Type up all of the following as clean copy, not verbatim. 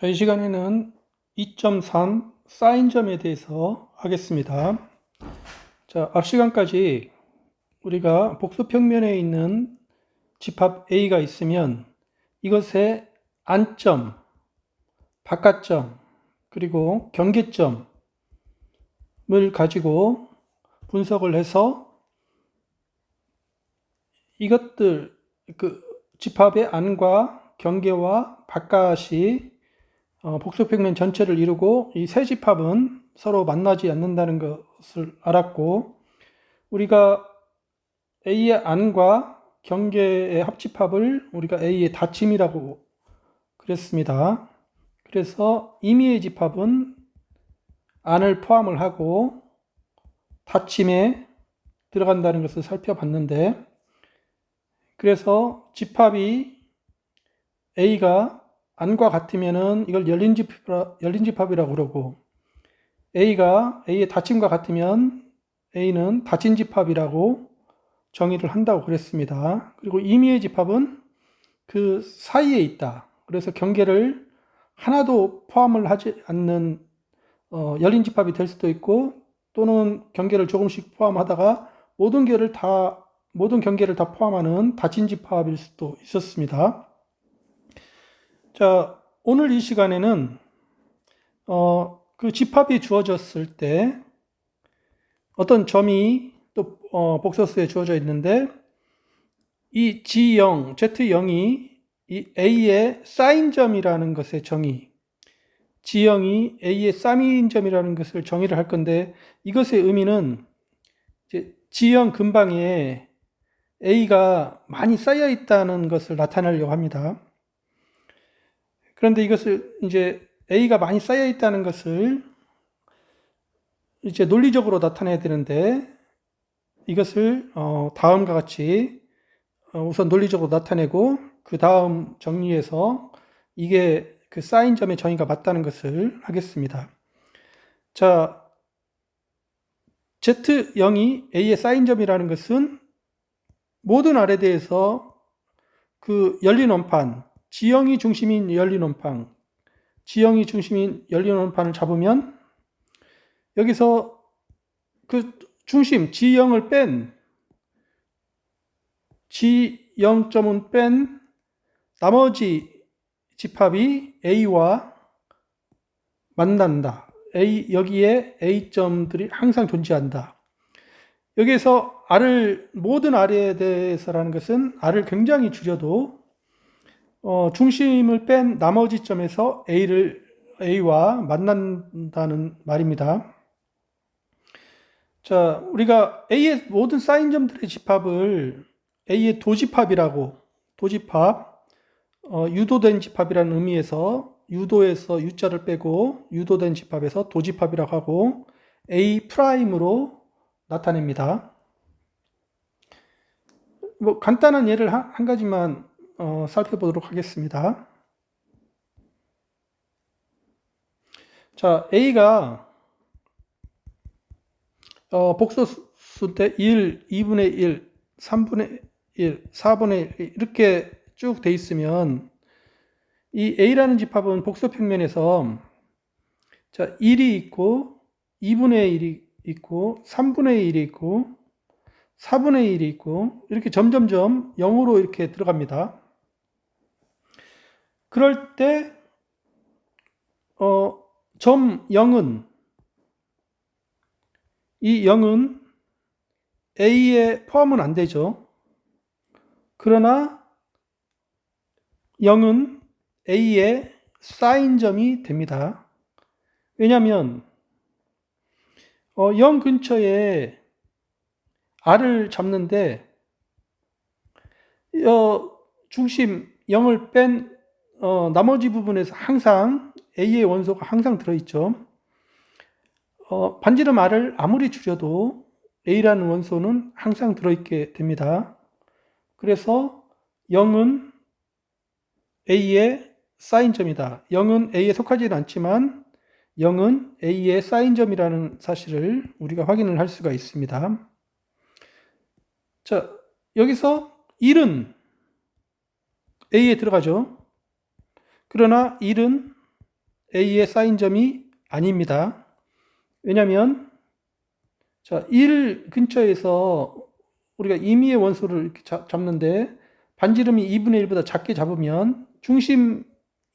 자, 이 시간에는 2.3 사인점에 대해서 하겠습니다. 자, 앞 시간까지 우리가 복수평면에 있는 집합 A가 있으면 이것의 안점, 바깥점, 그리고 경계점을 가지고 분석을 해서 이것들, 집합의 안과 경계와 바깥이 복수평면 전체를 이루고 이 세 집합은 서로 만나지 않는다는 것을 알았고, 우리가 A의 안과 경계의 합집합을 우리가 A의 닫힘이라고 그랬습니다. 그래서 임의의 집합은 안을 포함을 하고 닫힘에 들어간다는 것을 살펴봤는데, 그래서 집합이 A가 안과 같으면은 이걸 열린 집합이라고 그러고, A가 A의 닫힘과 같으면 A는 닫힌 집합이라고 정의를 한다고 그랬습니다. 그리고 임의의 집합은 그 사이에 있다. 그래서 경계를 하나도 포함을 하지 않는 열린 집합이 될 수도 있고, 또는 경계를 조금씩 포함하다가 모든 경계를 다 포함하는 닫힌 집합일 수도 있었습니다. 자, 오늘 이 시간에는 그 집합이 주어졌을 때 어떤 점이 또 복소수에 주어져 있는데, 이 G0, Z0이 이 A의 사인점이라는 것의 정의, G0이 A의 사인점이라는 것을 정의를 할 건데, 이것의 의미는 이제 G0 근방에 A가 많이 쌓여 있다는 것을 나타내려고 합니다. 그런데 이것을 이제 A가 많이 쌓여 있다는 것을 이제 논리적으로 나타내야 되는데, 이것을 다음과 같이 우선 논리적으로 나타내고 그 다음 정리해서 이게 그 사인점의 정의가 맞다는 것을 하겠습니다. 자, Z0이 A의 사인점이라는 것은 모든 R에 대해서 그 열린 원판, G0이 중심인 열린 원판, G0이 중심인 열린 원판을 잡으면 여기서 그 중심 G0을 뺀 G0점은 뺀 나머지 집합이 A와 만난다. 여기에 A점들이 항상 존재한다. 여기에서 모든 R에 대해서라는 것은 R을 굉장히 줄여도 중심을 뺀 나머지 점에서 A와 만난다는 말입니다. 자, 우리가 A의 모든 사인점들의 집합을 A의 도집합이라고, 유도된 집합이라는 의미에서 유도에서 U자를 빼고 유도된 집합에서 도집합이라고 하고 A 프라임으로 나타냅니다. 뭐 간단한 예를 한 가지만 살펴보도록 하겠습니다. 자, A가 복소수 때 1, 2분의 1, 3분의 1, 4분의 1 이렇게 쭉 돼 있으면 이 A라는 집합은 복소평면에서 자, 1이 있고 2분의 1이 있고 3분의 1이 있고 4분의 1이 있고 이렇게 점점점 0으로 이렇게 들어갑니다. 그럴 때 점 0은 이 0은 A에 포함은 안 되죠. 그러나 0은 A의 사인점이 됩니다. 왜냐하면 0 근처에 R을 잡는데 중심 0을 뺀 나머지 부분에서 항상 A의 원소가 항상 들어있죠. 반지름 R을 아무리 줄여도 A라는 원소는 항상 들어있게 됩니다. 그래서 0은 A의 사인점이다. 0은 A에 속하지는 않지만 0은 A의 사인점이라는 사실을 우리가 확인을 할 수가 있습니다. 자, 여기서 1은 A에 들어가죠. 그러나 1은 A의 사인점이 아닙니다. 왜냐하면 자, 1 근처에서 우리가 임의의 원소를 이렇게 잡는데 반지름이 2분의 1보다 작게 잡으면 중심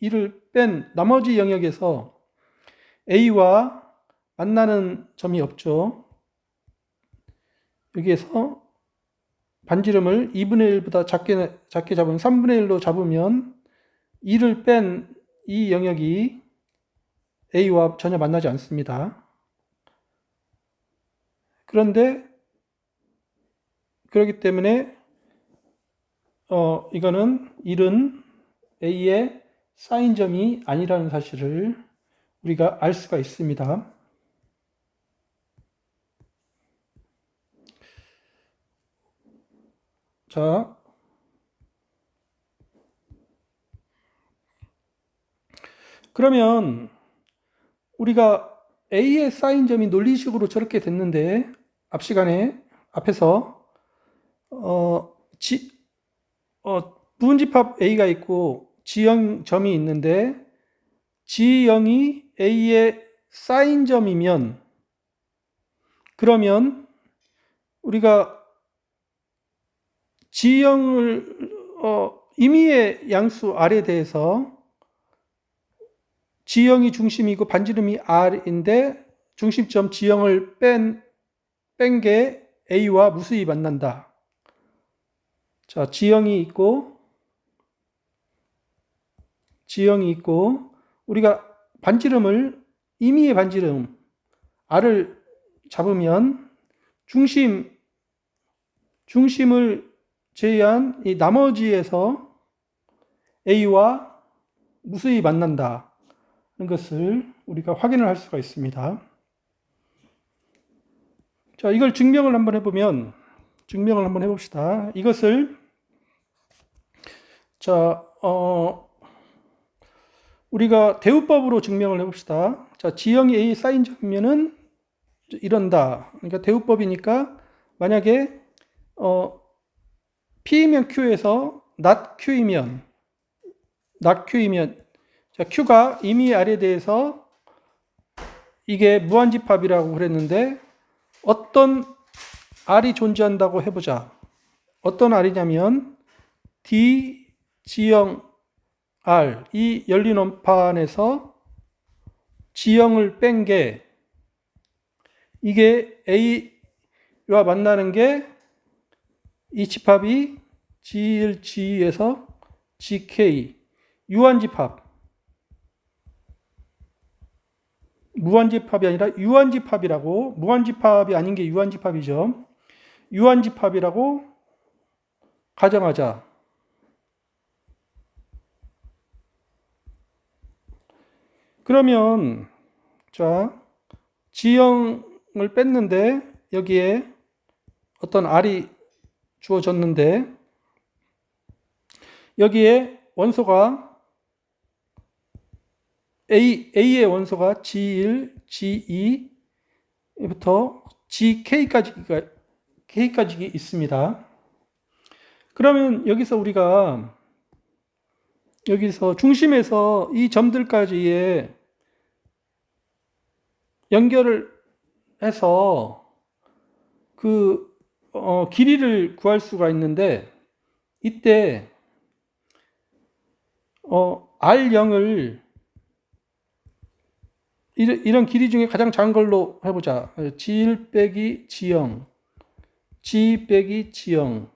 1을 뺀 나머지 영역에서 A와 만나는 점이 없죠. 여기에서 반지름을 2분의 1보다 작게 잡으면 3분의 1로 잡으면 2를 뺀 이 영역이 A와 전혀 만나지 않습니다. 그런데 그렇기 때문에 이거는 1은 A의 사인점이 아니라는 사실을 우리가 알 수가 있습니다. 자, 그러면 우리가 A의 사인점이 논리식으로 저렇게 됐는데 앞에서 부분집합 A가 있고 G형점이 있는데 G형이 A의 사인점이면 그러면 우리가 G형을 임의의 양수 R에 대해서 G형이 중심이고 반지름이 R인데 중심점 G형을 뺀 게 A와 무수히 만난다. 자, G형이 있고 우리가 반지름을 임의의 반지름 R을 잡으면 중심을 제외한 이 나머지에서 A와 무수히 만난다. 는 것을 우리가 확인을 할 수가 있습니다. 자, 이걸 증명을 한번 해봅시다. 이것을 자, 우리가 대우법으로 증명을 해봅시다. 자, G형이 A 사인점이면은 이런다. 그러니까 대우법이니까 만약에 P면 Q에서 not Q이면 자, Q가 임의 R에 대해서 이게 무한집합이라고 그랬는데 어떤 R이 존재한다고 해보자. 어떤 R이냐면 D, G형 R 이 열린 원판에서 G형을 뺀 게 이게 A와 만나는 게 이 집합이 G1, G에서 GK 유한집합 무한집합이 아니라 유한집합이라고 무한집합이 아닌 게 유한집합이죠. 유한집합이라고 가정하자. 그러면 자 G형을 뺐는데 여기에 어떤 R이 주어졌는데 여기에 원소가 A의 원소가 G1, G2부터 GK까지 있습니다. 그러면 여기서 중심에서 이 점들까지의 연결을 해서 그 길이를 구할 수가 있는데 이때 R0을 이런 길이 중에 가장 작은 걸로 해보자. G1 빼기 G0 G 빼기 G0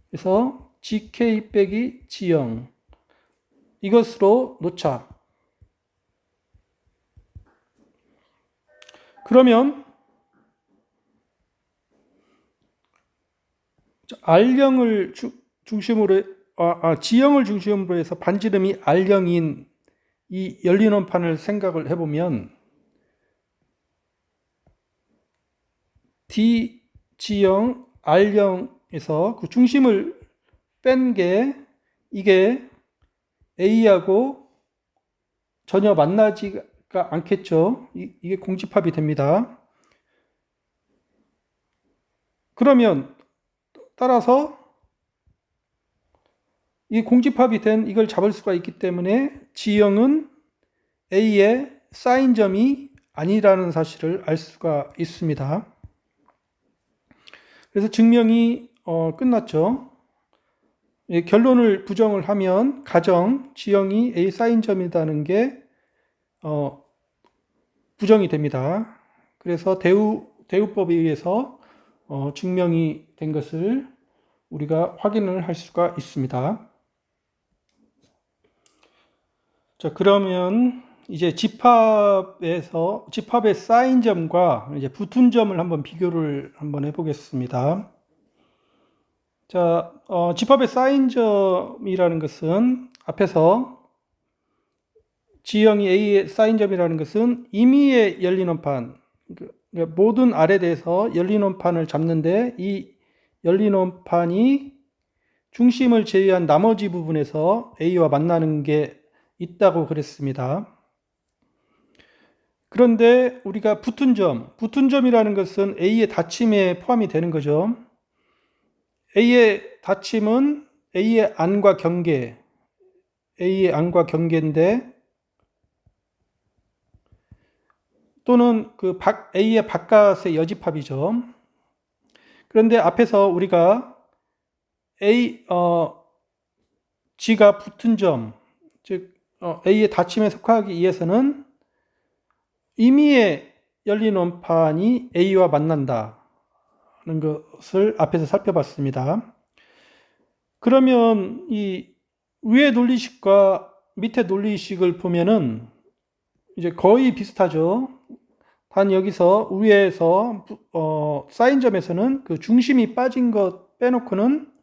그래서 GK 빼기 G0 이것으로 놓자. 그러면 R형을 중심으로 G형을 중심으로 해서 반지름이 R형인 이 열린 원판을 생각을 해보면 D, G형, R형에서 그 중심을 뺀 게 이게 A하고 전혀 만나지가 않겠죠. 이게 공집합이 됩니다. 그러면 따라서 이 공집합이 된 이걸 잡을 수가 있기 때문에 G형은 A의 사인점이 아니라는 사실을 알 수가 있습니다. 그래서 증명이 끝났죠. 예, 결론을 부정을 하면 가정 지형이 A 사인점이라는 게 부정이 됩니다. 그래서 대우법에 의해서 증명이 된 것을 우리가 확인을 할 수가 있습니다. 자, 그러면 이제 집합의 사인점과 이제 붙은 점을 한번 비교를 한번 해보겠습니다. 자, 집합의 사인점이라는 것은 앞에서 지형이 A의 사인점이라는 것은 임의의 열린 원판, 그러니까 모든 R에 대해서 열린 원판을 잡는데 이 열린 원판이 중심을 제외한 나머지 부분에서 A와 만나는 게 있다고 그랬습니다. 그런데 우리가 붙은 점이라는 것은 A의 닫힘에 포함이 되는 거죠. A의 닫힘은 A의 안과 경계인데 또는 그 A의 바깥의 여집합이죠. 그런데 앞에서 우리가 G가 붙은 점, 즉 A의 닫힘에 속하기 위해서는 임의의 열린 원판이 A와 만난다는 것을 앞에서 살펴봤습니다. 그러면 이 위의 논리식과 밑의 논리식을 보면은 이제 거의 비슷하죠. 단 여기서 위에서 사인점에서는 그 중심이 빠진 것 빼놓고는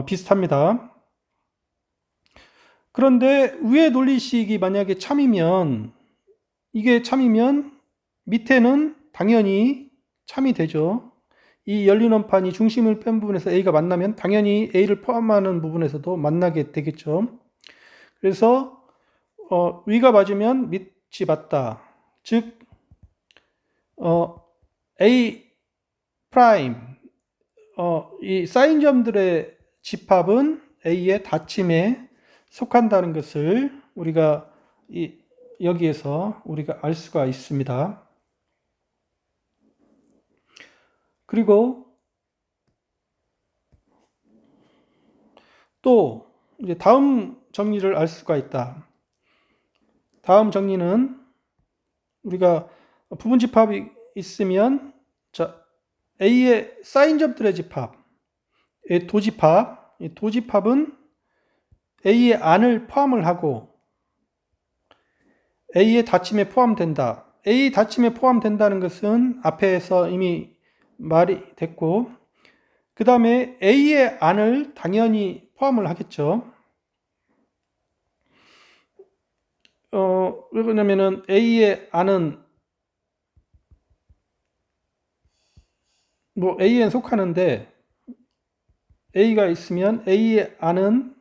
비슷합니다. 그런데 위의 논리식이 만약에 참이면 밑에는 당연히 참이 되죠. 이 열린 원판이 중심을 뺀 부분에서 A가 만나면 당연히 A를 포함하는 부분에서도 만나게 되겠죠. 그래서 위가 맞으면 밑이 맞다. 즉 A 프라임 이 사인점들의 집합은 A의 닫힘에 속한다는 것을 우리가 여기에서 우리가 알 수가 있습니다. 그리고 또 이제 다음 정리를 알 수가 있다. 다음 정리는 우리가 부분 집합이 있으면 A의 사인점들의 집합, 도집합은 A의 안을 포함을 하고 A의 닫힘에 포함된다. A 닫힘에 포함된다는 것은 앞에서 이미 말이 됐고 그 다음에 A의 안을 당연히 포함을 하겠죠. 왜 그러냐면은 A의 안은 A에 속하는데 A가 있으면 A의 안은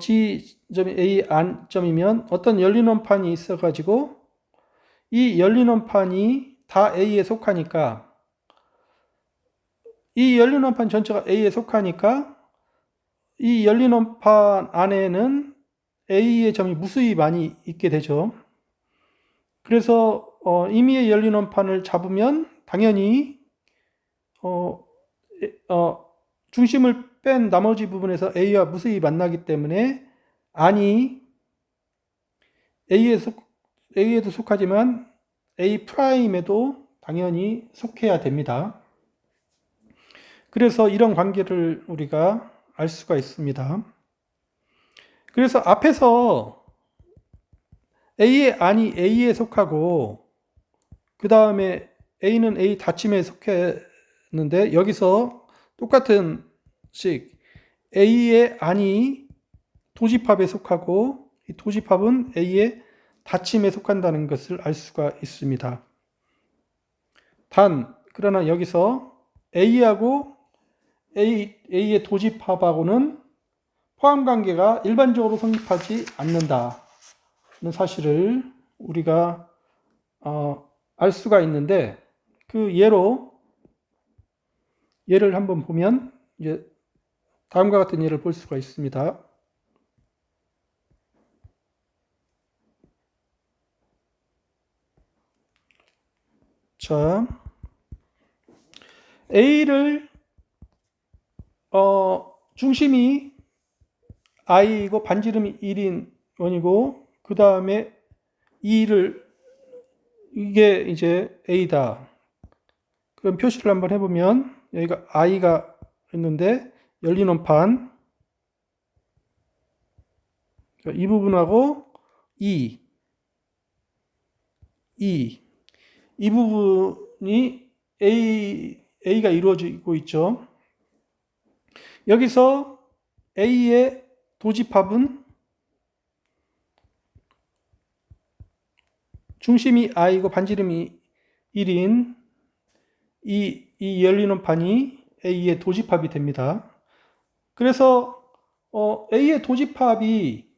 G점이 A 안점이면 어떤 열린 원판이 있어가지고 이 열린 원판이 다 A에 속하니까 이 열린 원판 전체가 A에 속하니까 이 열린 원판 안에는 A의 점이 무수히 많이 있게 되죠. 그래서 임의의 열린 원판을 잡으면 당연히 중심을 뺀 나머지 부분에서 A와 무수히 만나기 때문에 안이 A에도 속하지만 A 프라임에도 당연히 속해야 됩니다. 그래서 이런 관계를 우리가 알 수가 있습니다. 그래서 앞에서 A의 안이 A에 속하고 그 다음에 A는 A 닫힘에 속했는데 여기서 똑같은 식 A의 안이 도집합에 속하고 이 도집합은 A의 닫힘에 속한다는 것을 알 수가 있습니다. 그러나 여기서 A하고 A의 도집합하고는 포함관계가 일반적으로 성립하지 않는다는 사실을 우리가 알 수가 있는데 그 예를 한번 보면 이제 다음과 같은 예를 볼 수가 있습니다. 자, A를 중심이 I이고 반지름이 1인 원이고 그 다음에 이게 이제 A다. 그럼 표시를 한번 해보면 여기가 I가 있는데 열린 원판 이 부분하고 이 부분이 A가 이루어지고 있죠. 여기서 A의 도집합은 중심이 I고 반지름이 1인 이 열린 원판이 A의 도집합이 됩니다. 그래서 A의 도집합이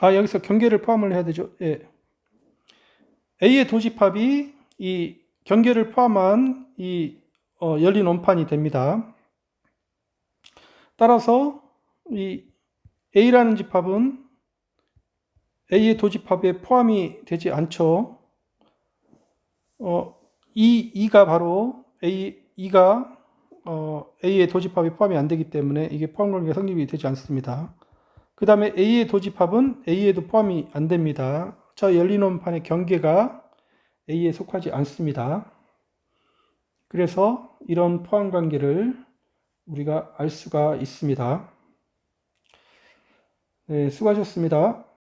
여기서 경계를 포함을 해야 되죠. 예. A의 도집합이 이 경계를 포함한 이 열린 원판이 됩니다. 따라서 이 A라는 집합은 A의 도집합에 포함이 되지 않죠. 이가 바로 A가 A의 도집합에 포함이 안 되기 때문에 이게 포함관계가 성립이 되지 않습니다. 그 다음에 A의 도집합은 A에도 포함이 안 됩니다. 저 열린 원판의 경계가 A에 속하지 않습니다. 그래서 이런 포함관계를 우리가 알 수가 있습니다. 네, 수고하셨습니다.